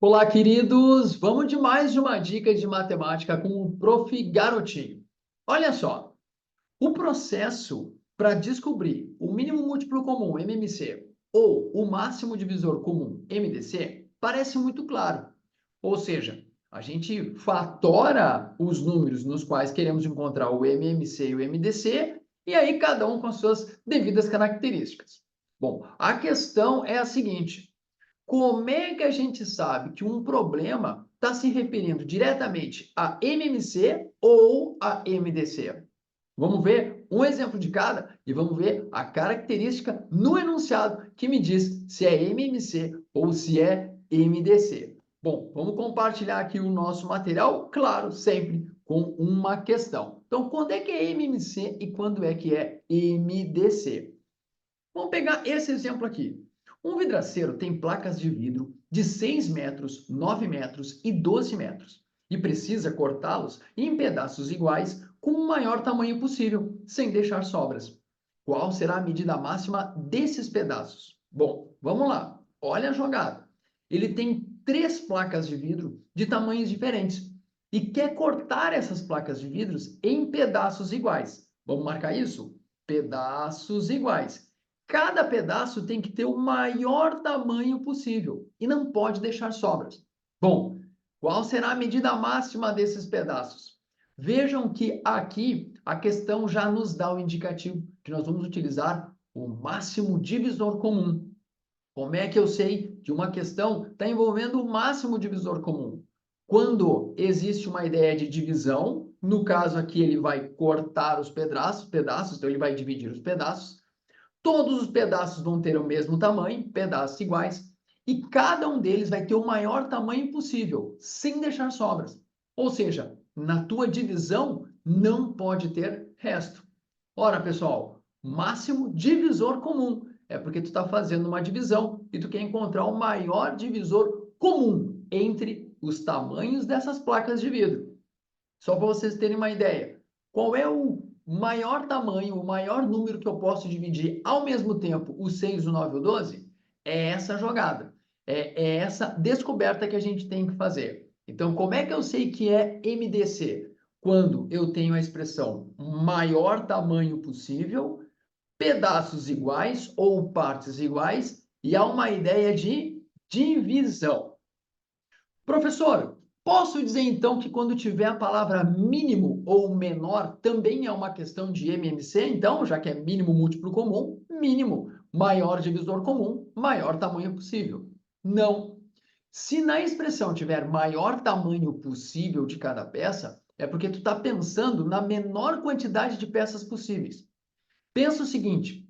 Olá, queridos! Vamos de mais uma dica de matemática com o Prof. Garotinho. Olha só, o processo para descobrir o mínimo múltiplo comum, MMC, ou o máximo divisor comum, MDC, parece muito claro. Ou seja, a gente fatora os números nos quais queremos encontrar o MMC e o MDC, e aí cada um com as suas devidas características. Bom, a questão é a seguinte: como é que a gente sabe que um problema está se referindo diretamente a MMC ou a MDC? Vamos ver um exemplo de cada e vamos ver a característica no enunciado que me diz se é MMC ou se é MDC. Bom, vamos compartilhar aqui o nosso material, claro, sempre com uma questão. Então, quando é que é MMC e quando é que é MDC? Vamos pegar esse exemplo aqui. Um vidraceiro tem placas de vidro de 6 metros, 9 metros e 12 metros e precisa cortá-los em pedaços iguais com o maior tamanho possível, sem deixar sobras. Qual será a medida máxima desses pedaços? Bom, vamos lá. Olha a jogada. Ele tem 3 placas de vidro de tamanhos diferentes e quer cortar essas placas de vidros em pedaços iguais. Vamos marcar isso? Pedaços iguais. Cada pedaço tem que ter o maior tamanho possível e não pode deixar sobras. Bom, qual será a medida máxima desses pedaços? Vejam que aqui a questão já nos dá o indicativo que nós vamos utilizar o máximo divisor comum. Como é que eu sei que uma questão está envolvendo o máximo divisor comum? Quando existe uma ideia de divisão, no caso aqui ele vai cortar os pedaços, então ele vai dividir os pedaços. Todos os pedaços vão ter o mesmo tamanho, pedaços iguais, e cada um deles vai ter o maior tamanho possível, sem deixar sobras. Ou seja, na tua divisão não pode ter resto. Ora, pessoal, máximo divisor comum. É porque tu está fazendo uma divisão e tu quer encontrar o maior divisor comum entre os tamanhos dessas placas de vidro. Só para vocês terem uma ideia, qual é o maior tamanho, o maior número que eu posso dividir ao mesmo tempo o 6, o 9 e o 12? É essa jogada. É essa descoberta que a gente tem que fazer. Então, como é que eu sei que é MDC? Quando eu tenho a expressão maior tamanho possível, pedaços iguais ou partes iguais, e há uma ideia de divisão. Professor, posso dizer então que quando tiver a palavra mínimo ou menor, também é uma questão de MMC? Então, já que é mínimo múltiplo comum, mínimo, maior divisor comum, maior tamanho possível. Não. Se na expressão tiver maior tamanho possível de cada peça, é porque tu está pensando na menor quantidade de peças possíveis. Pensa o seguinte: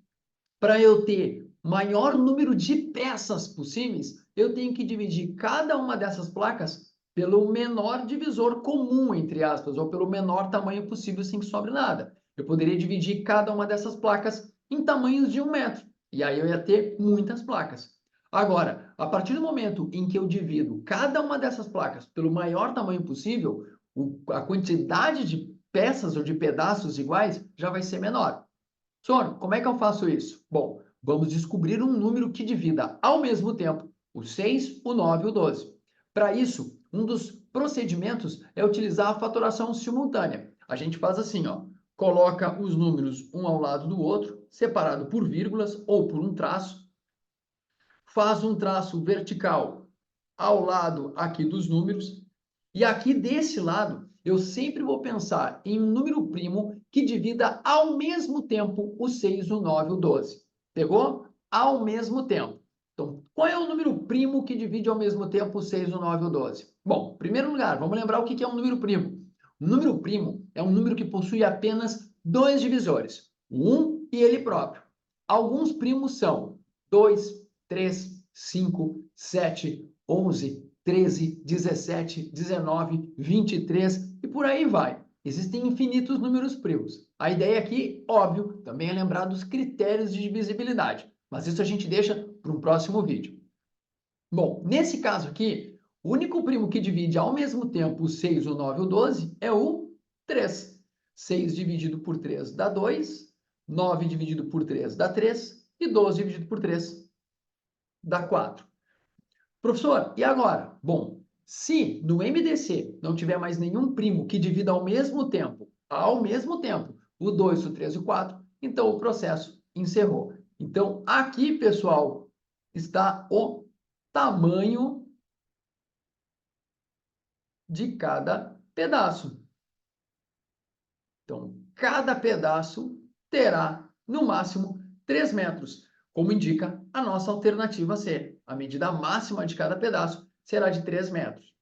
para eu ter maior número de peças possíveis, eu tenho que dividir cada uma dessas placas pelo menor divisor comum, entre aspas, ou pelo menor tamanho possível, sem que sobre nada. Eu poderia dividir cada uma dessas placas em tamanhos de 1 metro, e aí eu ia ter muitas placas. Agora, a partir do momento em que eu divido cada uma dessas placas pelo maior tamanho possível, a quantidade de peças ou de pedaços iguais já vai ser menor. Sono, como é que eu faço isso? Bom, vamos descobrir um número que divida ao mesmo tempo o 6, o 9 e o 12. Para isso, um dos procedimentos é utilizar a fatoração simultânea. A gente faz assim, ó, coloca os números um ao lado do outro, separado por vírgulas ou por um traço, faz um traço vertical ao lado aqui dos números, e aqui desse lado eu sempre vou pensar em um número primo que divida ao mesmo tempo o 6, o 9 e o 12. Pegou? Ao mesmo tempo. Então, qual é o número primo que divide ao mesmo tempo o 6, o 9 e o 12? Bom, em primeiro lugar, vamos lembrar o que é um número primo. Um número primo é um número que possui apenas dois divisores, o 1 e ele próprio. Alguns primos são 2, 3, 5, 7, 11, 13, 17, 19, 23 e por aí vai. Existem infinitos números primos. A ideia aqui, óbvio, também é lembrar dos critérios de divisibilidade, mas isso a gente deixa para um próximo vídeo. Bom, nesse caso aqui, o único primo que divide ao mesmo tempo o 6, o 9 e o 12 é o 3. 6 dividido por 3 dá 2, 9 dividido por 3 dá 3 e 12 dividido por 3 dá 4. Professor, e agora? Bom, se no MDC não tiver mais nenhum primo que divida ao mesmo tempo, o 2, o 3 e o 4, então o processo encerrou. Então, aqui, pessoal, está o tamanho de cada pedaço. Então, cada pedaço terá, no máximo, 3 metros, como indica a nossa alternativa C. A medida máxima de cada pedaço será de 3 metros.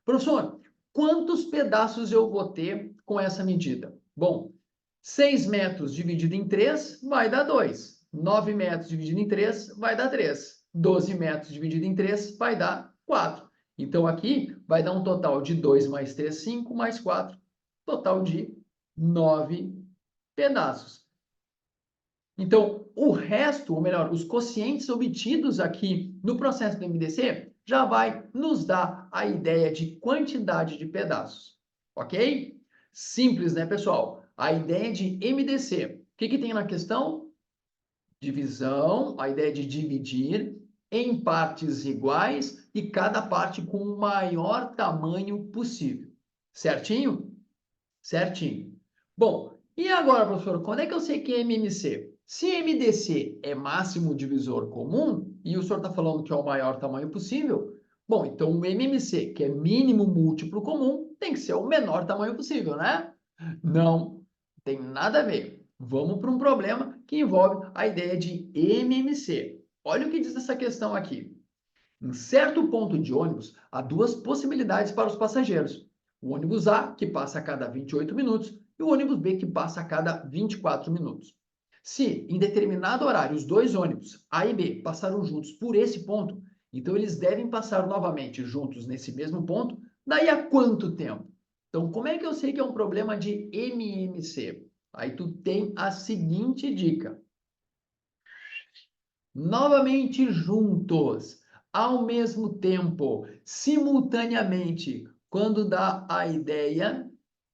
Professor, quantos pedaços eu vou ter com essa medida? Bom, 6 metros dividido em 3 vai dar 2. 9 metros dividido em 3 vai dar 3. 12 metros dividido em 3 vai dar 4. Então, aqui vai dar um total de 2 mais 3, 5, mais 4, total de 9 pedaços. Então, o resto, ou melhor, os quocientes obtidos aqui no processo do MDC já vai nos dar a ideia de quantidade de pedaços, ok? Simples, né, pessoal? A ideia de MDC. O que tem na questão? Divisão, a ideia de dividir em partes iguais e cada parte com o maior tamanho possível. Certinho? Certinho. Bom, e agora, professor, quando é que eu sei que é MMC? Se MDC é máximo divisor comum, e o senhor está falando que é o maior tamanho possível, bom, então o MMC, que é mínimo múltiplo comum, tem que ser o menor tamanho possível, né? Não, tem nada a ver. Vamos para um problema que envolve a ideia de MMC. Olha o que diz essa questão aqui. Em certo ponto de ônibus, há duas possibilidades para os passageiros. O ônibus A, que passa a cada 28 minutos, e o ônibus B, que passa a cada 24 minutos. Se, em determinado horário, os dois ônibus, A e B, passaram juntos por esse ponto, então eles devem passar novamente juntos nesse mesmo ponto, daí a quanto tempo? Então, como é que eu sei que é um problema de MMC? Aí tu tem a seguinte dica. Novamente juntos, ao mesmo tempo, simultaneamente, quando dá a ideia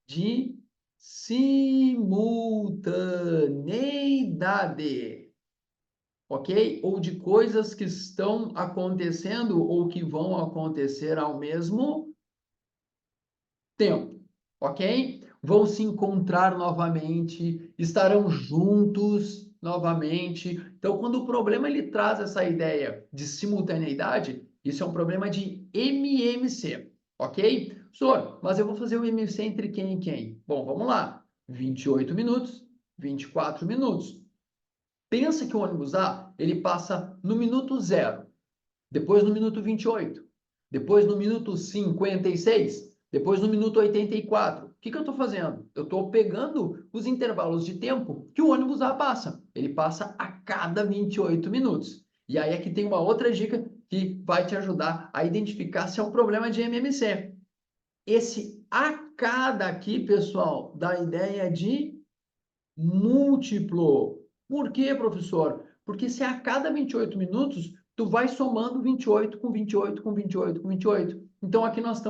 de simultaneidade, ok? Ou de coisas que estão acontecendo ou que vão acontecer ao mesmo tempo, ok? Vão se encontrar novamente, estarão juntos novamente. Então, quando o problema ele traz essa ideia de simultaneidade, isso é um problema de MMC, ok? Professor, mas eu vou fazer o MMC entre quem e quem? Bom, vamos lá. 28 minutos, 24 minutos. Pensa que o ônibus A, ele passa no minuto 0, depois no minuto 28, depois no minuto 56, depois no minuto 84. O que eu estou fazendo? Eu estou pegando os intervalos de tempo que o ônibus A passa. Ele passa a cada 28 minutos. E aí aqui tem uma outra dica que vai te ajudar a identificar se é um problema de MMC. Esse a cada aqui, pessoal, dá a ideia de múltiplo. Por quê, professor? Porque se a cada 28 minutos, tu vai somando 28 com 28 com 28 com 28. Então, aqui nós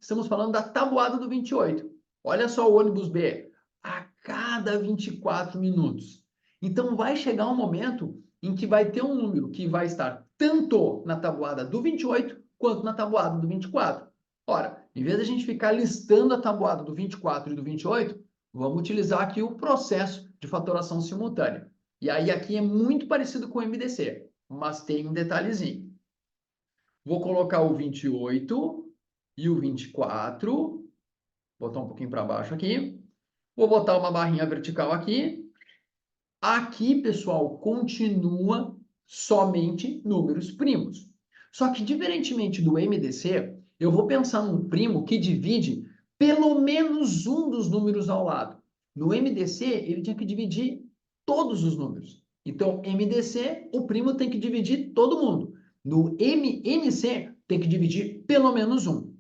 estamos falando da tabuada do 28. Olha só o ônibus B. A cada 24 minutos. Então, vai chegar um momento em que vai ter um número que vai estar tanto na tabuada do 28 quanto na tabuada do 24. Ora, em vez de a gente ficar listando a tabuada do 24 e do 28, vamos utilizar aqui o processo de fatoração simultânea. E aí aqui é muito parecido com o MDC, mas tem um detalhezinho. Vou colocar o 28 e o 24, botar um pouquinho para baixo aqui. Vou botar uma barrinha vertical aqui. Aqui, pessoal, continua somente números primos. Só que, diferentemente do MDC, eu vou pensar num primo que divide pelo menos um dos números ao lado. No MDC, ele tinha que dividir todos os números. Então, MDC, o primo tem que dividir todo mundo. No MMC, tem que dividir pelo menos um.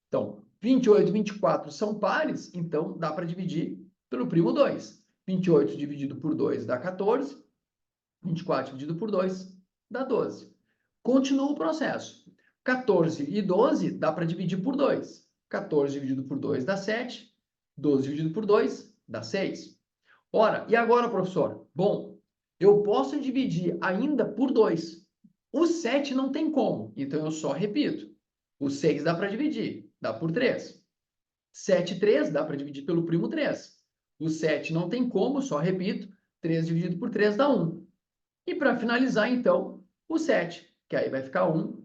Então, 28 e 24 são pares, então dá para dividir pelo primo 2. 28 dividido por 2 dá 14. 24 dividido por 2 dá 12. Continua o processo. 14 e 12 dá para dividir por 2. 14 dividido por 2 dá 7. 12 dividido por 2 dá 6. Ora, e agora, professor? Bom, eu posso dividir ainda por 2. O 7 não tem como, então eu só repito. O 6 dá para dividir, dá por 3. 7, 3, dá para dividir pelo primo 3. O 7 não tem como, só repito. 3 dividido por 3 dá 1. E para finalizar, então, o 7, que aí vai ficar 1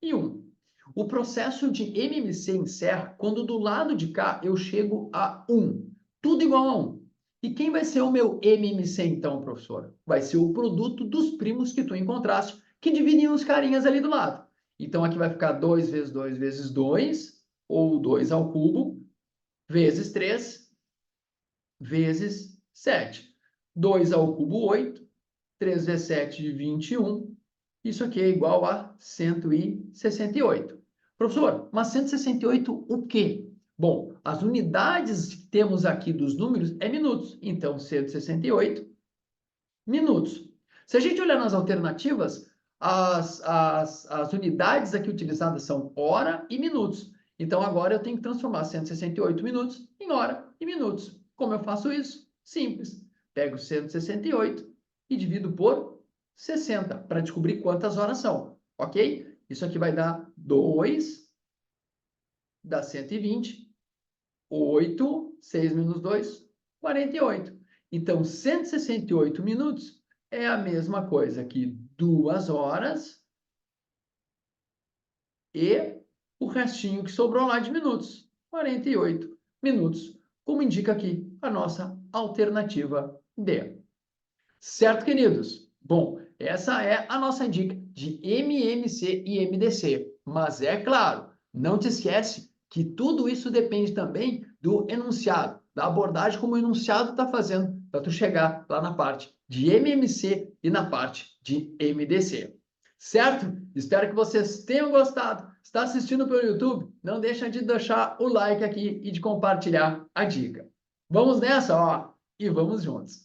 e 1. O processo de MMC encerra quando do lado de cá eu chego a 1. Tudo igual a 1. E quem vai ser o meu MMC então, professor? Vai ser o produto dos primos que tu encontraste, que dividem os carinhas ali do lado. Então aqui vai ficar 2 vezes 2 vezes 2, ou 2 ao cubo, vezes 3, vezes 7. 2 ao cubo, 8. 3 vezes 7, 21. Isso aqui é igual a 168. Professor, mas 168 o quê? Bom, as unidades que temos aqui dos números é minutos. Então, 168 minutos. Se a gente olhar nas alternativas, as unidades aqui utilizadas são hora e minutos. Então, agora eu tenho que transformar 168 minutos em hora e minutos. Como eu faço isso? Simples. Pego 168 e divido por 60 para descobrir quantas horas são. Ok? Isso aqui vai dar 2, dá 120, 8, 6 menos 2, 48. Então, 168 minutos é a mesma coisa que 2 horas e o restinho que sobrou lá de minutos, 48 minutos, como indica aqui a nossa alternativa D. Certo, queridos? Bom, essa é a nossa dica de MMC e MDC. Mas é claro, não te esquece que tudo isso depende também do enunciado, da abordagem como o enunciado está fazendo para tu chegar lá na parte de MMC e na parte de MDC. Certo? Espero que vocês tenham gostado. Está assistindo pelo YouTube? Não deixa de deixar o like aqui e de compartilhar a dica. Vamos nessa, ó, e vamos juntos.